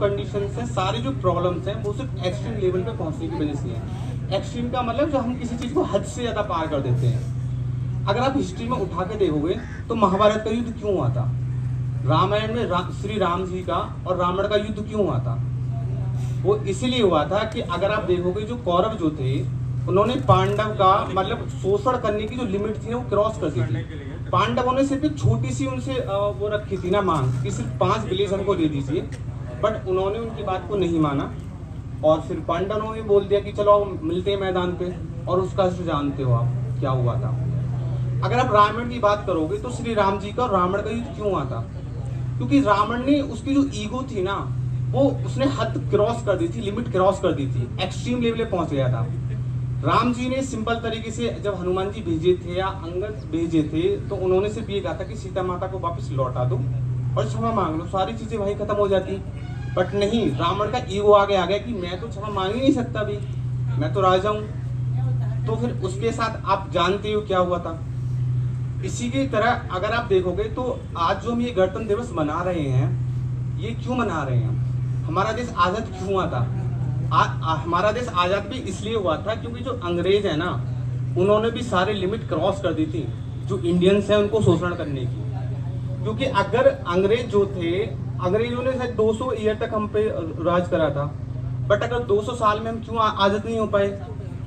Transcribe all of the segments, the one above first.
Conditions हैं, सारी जो प्रॉब्लम्स हैं वो सिर्फ एक्सट्रीम लेवल पे पहुंचने की वजह से हैं। एक्सट्रीम का मतलब जो हम किसी चीज़ को हद से ज़्यादा पार कर देते हैं। अगर आप हिस्ट्री में उठा के देखोगे तो महाभारत का युद्ध क्यों हुआ था, रामायण में श्री राम जी का और रावण का युद्ध क्यों हुआ था, वो इसीलिए हुआ था कि अगर आप देखोगे जो कौरव जो थे उन्होंने पांडव का मतलब शोषण करने की जो लिमिट थी वो क्रॉस कर दी थी। पांडवों ने सिर्फ एक छोटी सी उनसे वो रखी थी ना मांग कि सिर्फ 5 विलेज हमको दे दीजिए, बट उन्होंने उनकी बात को नहीं माना और फिर पांडवों ने बोल दिया कि चलो मिलते हैं मैदान पे, और उसका जानते हो आप क्या हुआ था। अगर आप रावण की बात करोगे तो श्री राम जी का और रावण का युद्ध क्यों हुआ था, क्योंकि रावण ने उसकी जो ईगो थी ना वो उसने हद क्रॉस कर दी थी, लिमिट क्रॉस कर दी थी, एक्सट्रीम लेवल पे पहुंच गया था। राम जी ने सिंपल तरीके से जब हनुमान जी भेजे थे या अंगद भेजे थे तो उन्होंने सिर्फ ये कहा था कि सीता माता को वापस लौटा दो और क्षमा मांग लो, सारी चीजें वहीं खत्म हो जाती। बट नहीं, रावण का ईगो आगे आ गया कि मैं तो क्षमा मांग ही नहीं सकता भी, मैं तो राजा हूं। तो फिर उसके साथ आप जानते हो क्या हुआ था। इसी की तरह अगर आप देखोगे तो आज जो हम ये गणतंत्र दिवस मना रहे हैं, ये क्यों मना रहे हैं, हमारा देश आजाद क्यों हुआ था। हमारा देश आजाद भी इसलिए हुआ था क्योंकि जो अंग्रेज है ना उन्होंने भी सारे लिमिट क्रॉस कर दी थी जो इंडियंस हैं उनको शोषण करने की। क्योंकि अगर अंग्रेज जो थे, अंग्रेजों ने शायद 200 ईयर तक हम पे राज करा था, बट अगर 200 साल में हम क्यों आजाद नहीं हो पाए,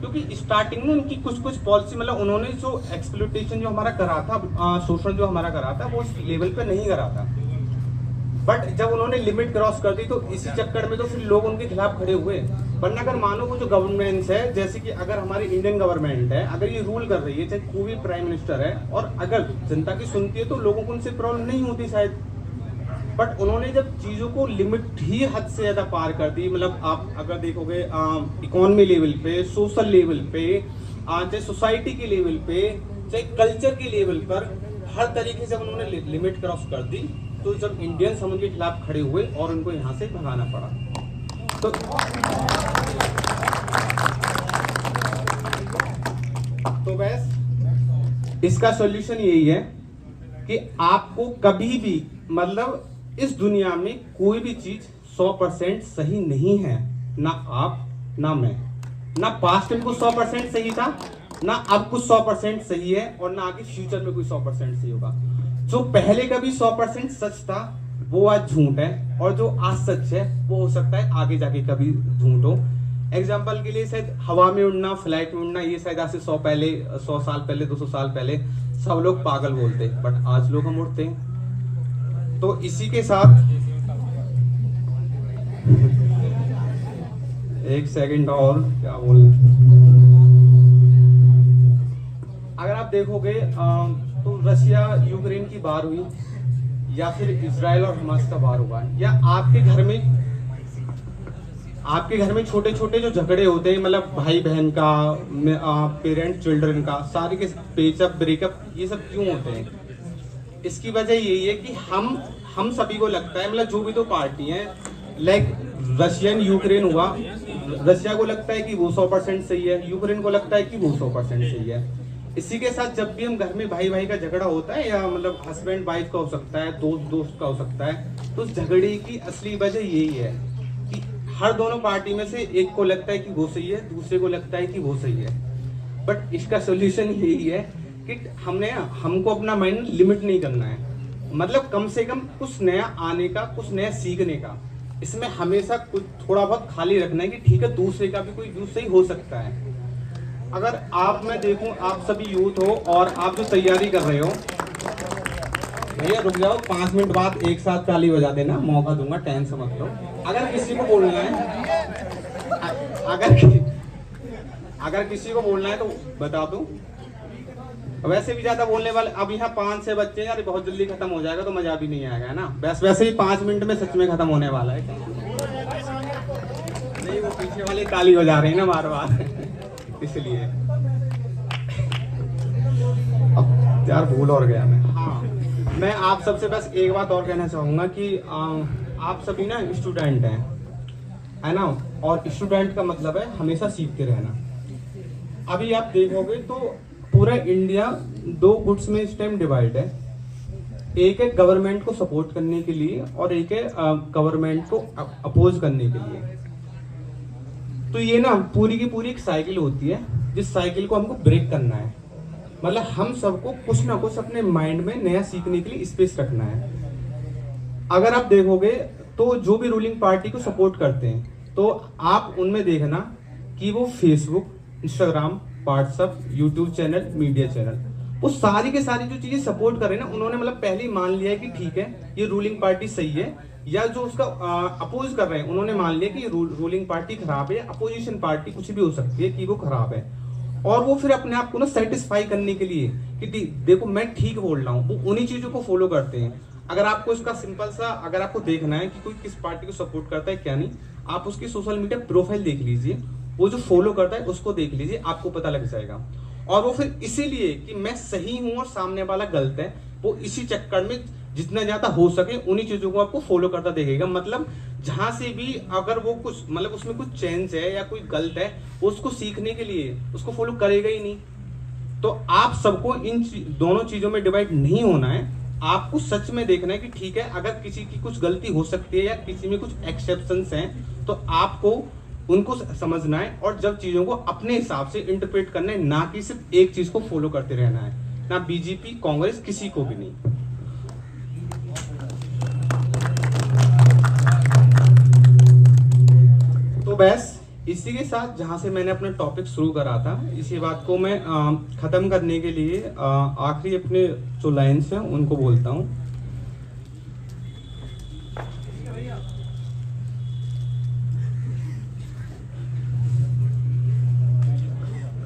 क्योंकि स्टार्टिंग में उनकी कुछ पॉलिसी मतलब उन्होंने जो एक्सप्लॉइटेशन जो हमारा करा था, शोषण जो हमारा करा था वो इस लेवल पे नहीं करा था। बट जब उन्होंने लिमिट क्रॉस कर दी तो इसी चक्कर में तो फिर लोग उनके खिलाफ खड़े हुए। वरना अगर मानो वो जो गवर्नमेंट्स है, जैसे कि अगर हमारी इंडियन गवर्नमेंट है, अगर ये रूल कर रही है, चाहे कोई भी प्राइम मिनिस्टर है, और अगर जनता की सुनती है तो लोगों को उनसे प्रॉब्लम नहीं होती शायद। बट उन्होंने जब चीज़ों को लिमिट ही हद से ज़्यादा पार कर दी, मतलब आप अगर देखोगे इकोनॉमी लेवल पे, सोशल लेवल पे, चाहे सोसाइटी के लेवल पे, चाहे कल्चर के लेवल पर, हर तरीके से उन्होंने लिमिट क्रॉस कर दी। तो जब इंडियंस हम उनके खिलाफ खड़े हुए और उनको यहाँ से भगाना पड़ा। तो बस इसका सॉल्यूशन यही है कि आपको कभी भी मतलब इस दुनिया में कोई भी चीज 100% सही नहीं है, ना आप ना मैं, ना पास्ट में कुछ 100% सही था, ना अब कुछ 100% सही है, और ना आगे फ्यूचर में कोई 100% सही होगा। जो पहले का भी 100% सच था वो आज झूठ है, और जो आज सच है वो हो सकता है आगे जाके कभी झूठ हो। एग्जाम्पल के लिए शायद हवा में उड़ना, फ्लाइट में उड़ना, ये शायद आज से 100 साल पहले 200 साल पहले सब लोग पागल बोलते, बट आज लोग हम उड़ते हैं। तो इसी के साथ एक सेकंड और क्या बोल, अगर आप देखोगे तो रशिया यूक्रेन की वार हुई, या फिर इजराइल और हमास का वार हुआ, या आपके घर में छोटे छोटे जो झगड़े होते हैं, मतलब भाई बहन का, पेरेंट चिल्ड्रन का, सारे के पेचअप ब्रेकअप, ये सब क्यों होते हैं। इसकी वजह यही है कि हम सभी को लगता है, मतलब जो भी दो पार्टी हैं, लाइक रशियन यूक्रेन हुआ, रशिया को लगता है कि वो 100% सही है, यूक्रेन को लगता है कि वो 100% सही है। इसी के साथ जब भी हम घर में भाई भाई का झगड़ा होता है, या मतलब हस्बैंड वाइफ का हो सकता है, दोस्त दोस्त का हो सकता है, तो उस झगड़े की असली वजह यही है कि हर दोनों पार्टी में से एक को लगता है कि वो सही है, दूसरे को लगता है कि वो सही है। बट इसका सोल्यूशन यही है कि हमको अपना माइंड लिमिट नहीं करना है, मतलब कम से कम कुछ नया आने का, कुछ नया सीखने का, इसमें हमेशा कुछ थोड़ा बहुत खाली रखना है कि ठीक है दूसरे का भी कोई व्यू सही हो सकता है। अगर मैं देखूं आप सभी यूथ हो और आप जो तैयारी कर रहे हो, भैया रुक जाओ, 5 मिनट बाद एक साथ ताली बजा देना, मौका दूंगा, टेंशन मत लो। अगर किसी को बोलना है, अगर किसी को बोलना है तो बता दो। वैसे भी ज्यादा बोलने वाले अब यहाँ 5-6 बच्चे यार, बहुत जल्दी खत्म हो जाएगा तो मजा भी नहीं आएगा, है ना। वैसे ही 5 मिनट में सच में खत्म होने वाला है। नहीं, वो पीछे वाले ताली बजा रहे हैं ना बार बार, इसलिए। अब यार भूल और गया मैं। हाँ, मैं आप सबसे बस एक बात और कहना चाहूंगा कि आप सभी ना स्टूडेंट हैं, है ना, और स्टूडेंट का मतलब है हमेशा सीखते रहना। अभी आप देखोगे तो पूरा इंडिया 2 गुट्स में इस टाइम डिवाइड है। एक है गवर्नमेंट को सपोर्ट करने के लिए और एक है गवर्नमेंट को अपोज करने के लिए। तो ये ना पूरी की पूरी एक साइकिल होती है, जिस साइकिल को हमको ब्रेक करना है। मतलब हम सबको कुछ ना कुछ अपने माइंड में नया सीखने के लिए स्पेस रखना है। अगर आप देखोगे तो जो भी रूलिंग पार्टी को सपोर्ट करते हैं, तो आप उनमें देखना कि वो Facebook, Instagram, WhatsApp, YouTube channel, media channel, वो सारी के सारी जो चीजें सपोर्ट कर रहे हैं ना, उन्होंने मतलब पहले ही मान लिया है कि ठीक है ये रूलिंग पार्टी सही है, या जो उसका अपोज कर रहे हैं उन्होंने मान लिया कि रूलिंग पार्टी खराब है, अपोजिशन पार्टी कुछ भी हो सकती है कि वो खराब है। और वो फिर अपने आप को ना सेटिस्फाई करने के लिए कि देखो मैं ठीक बोल रहा हूँ, वो उन्हीं चीजों को फॉलो करते हैं। अगर आपको इसका सिंपल सा, अगर आपको देखना है कि कोई किस पार्टी को सपोर्ट करता है क्या नहीं, आप उसकी सोशल मीडिया प्रोफाइल देख लीजिए, वो जो फॉलो करता है उसको देख लीजिए, आपको पता लग जाएगा। और वो फिर इसीलिए कि मैं सही हूं और सामने वाला गलत है, वो इसी चक्कर में जितना ज्यादा हो सके उन्हीं चीजों को आपको फॉलो करता देखेगा। मतलब जहां से भी अगर वो कुछ मतलब उसमें कुछ चेंज है या कोई गलत है, उसको सीखने के लिए उसको फॉलो करेगा ही नहीं। तो आप सबको इन दोनों चीजों में डिवाइड नहीं होना है, आपको सच में देखना है कि ठीक है अगर किसी की कुछ गलती हो सकती है या किसी में कुछ एक्सेप्शंस हैं, तो आपको उनको समझना है और जब चीजों को अपने हिसाब से इंटरप्रेट करना है, ना कि सिर्फ एक चीज को फॉलो करते रहना है। ना बीजेपी, कांग्रेस, किसी को भी नहीं। तो बस इसी के साथ जहां से मैंने अपना टॉपिक शुरू करा था, इसी बात को मैं खत्म करने के लिए आखिरी अपने जो लाइन्स हैं उनको बोलता हूं।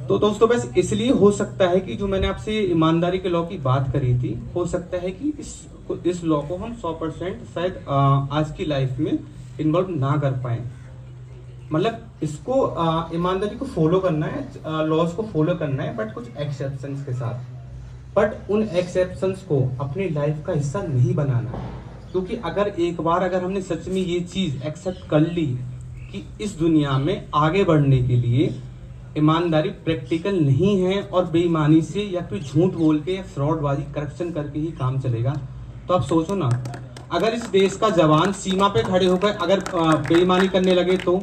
तो दोस्तों बस इसलिए हो सकता है कि जो मैंने आपसे ईमानदारी के लॉ की बात करी थी, हो सकता है कि इस लॉ को हम 100% शायद आज की लाइफ में इन्वॉल्व ना कर पाए। मतलब इसको ईमानदारी को फॉलो करना है, लॉज को फॉलो करना है, बट कुछ एक्सेप्शंस के साथ। बट उन एक्सेप्शंस को अपनी लाइफ का हिस्सा नहीं बनाना, क्योंकि अगर एक बार अगर हमने सच में ये चीज एक्सेप्ट कर ली कि इस दुनिया में आगे बढ़ने के लिए ईमानदारी प्रैक्टिकल नहीं है और बेईमानी से या फिर झूठ बोल के या फ्रॉडबाजी, करप्शन करके ही काम चलेगा, तो आप सोचो ना, अगर इस देश का जवान सीमा पे खड़े होकर अगर बेईमानी करने लगे, तो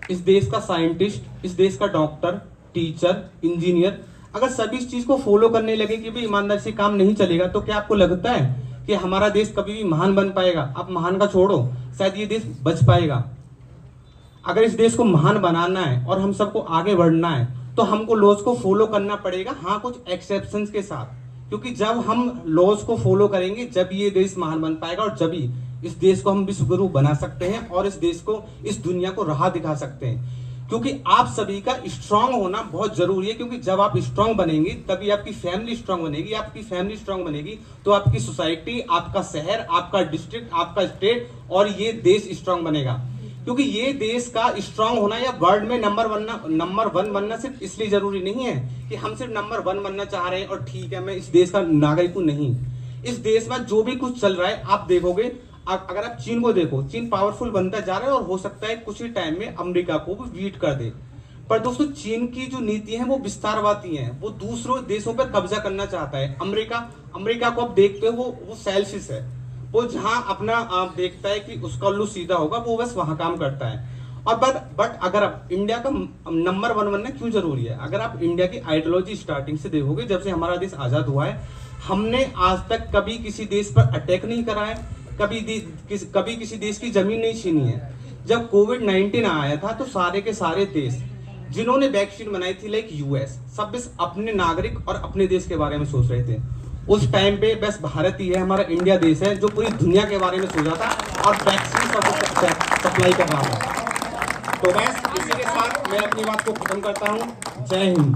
इस देश का साइंटिस्ट, इस देश का डॉक्टर, टीचर, इंजीनियर अगर सभी इस चीज को फॉलो करने लगे कि भाई ईमानदारी से काम नहीं चलेगा, तो क्या आपको लगता है कि हमारा देश कभी भी महान बन पाएगा? आप महान का छोड़ो, शायद ये देश बच पाएगा। अगर इस देश को महान बनाना है और हम सबको आगे बढ़ना है, तो हमको लॉज को फॉलो करना पड़ेगा, हाँ कुछ एक्सेप्शंस के साथ। क्योंकि जब हम लॉज को फॉलो करेंगे, जब ये देश महान बन पाएगा और जब ही इस देश को हम विश्व गुरु बना सकते हैं और इस देश को, इस दुनिया को राह दिखा सकते हैं। क्योंकि आप सभी का स्ट्रांग होना बहुत जरूरी है, क्योंकि जब आप स्ट्रांग बनेंगे तभी आपकी फैमिली स्ट्रांग बनेगी, आपकी फैमिली स्ट्रांग बनेगी तो आपकी सोसाइटी, आपका शहर, आपका डिस्ट्रिक्ट, आपका स्टेट और ये देश स्ट्रांग बनेगा। क्योंकि ये देश का स्ट्रांग होना या वर्ल्ड में नंबर वन बनना सिर्फ इसलिए जरूरी नहीं है कि हम सिर्फ नंबर 1 बनना चाह रहे हैं और ठीक है मैं इस देश का नागरिक हूं, नहीं। इस देश में जो भी कुछ चल रहा है आप देखोगे, अगर आप चीन को देखो, चीन पावरफुल बनता जा रहा है और हो सकता है कुछ ही टाइम में अमेरिका को भी बीट कर दे। पर दोस्तों चीन की जो नीति है वो विस्तारवादी है, वो दूसरों देशों पर कब्जा करना चाहता है। अमेरिका को आप देखते हो, वो सेल्फिश है, वो जहां अपना आप देखता है कि उसका उल्लू सीधा होगा, वो बस वहां काम करता है। और बट अगर आप इंडिया का नंबर 1 बनना क्यों जरूरी है? अगर आप इंडिया की आइडियोलॉजी स्टार्टिंग से देखोगे, जब से हमारा देश आजाद हुआ है, हमने आज तक कभी किसी देश पर अटैक नहीं करा है, कभी किसी देश की जमीन नहीं छीनी है। जब कोविड-19 आया था तो सारे के सारे देश जिन्होंने वैक्सीन बनाई थी, लाइक यूएस, सब बस अपने नागरिक और अपने देश के बारे में सोच रहे थे। उस टाइम पे बस भारत ही है, हमारा इंडिया देश है, जो पूरी दुनिया के बारे में सोचा था और वैक्सीन सप्लाई कर रहा था। तो बस इसी के साथ मैं अपनी बात को खत्म करता हूँ। जय हिंद।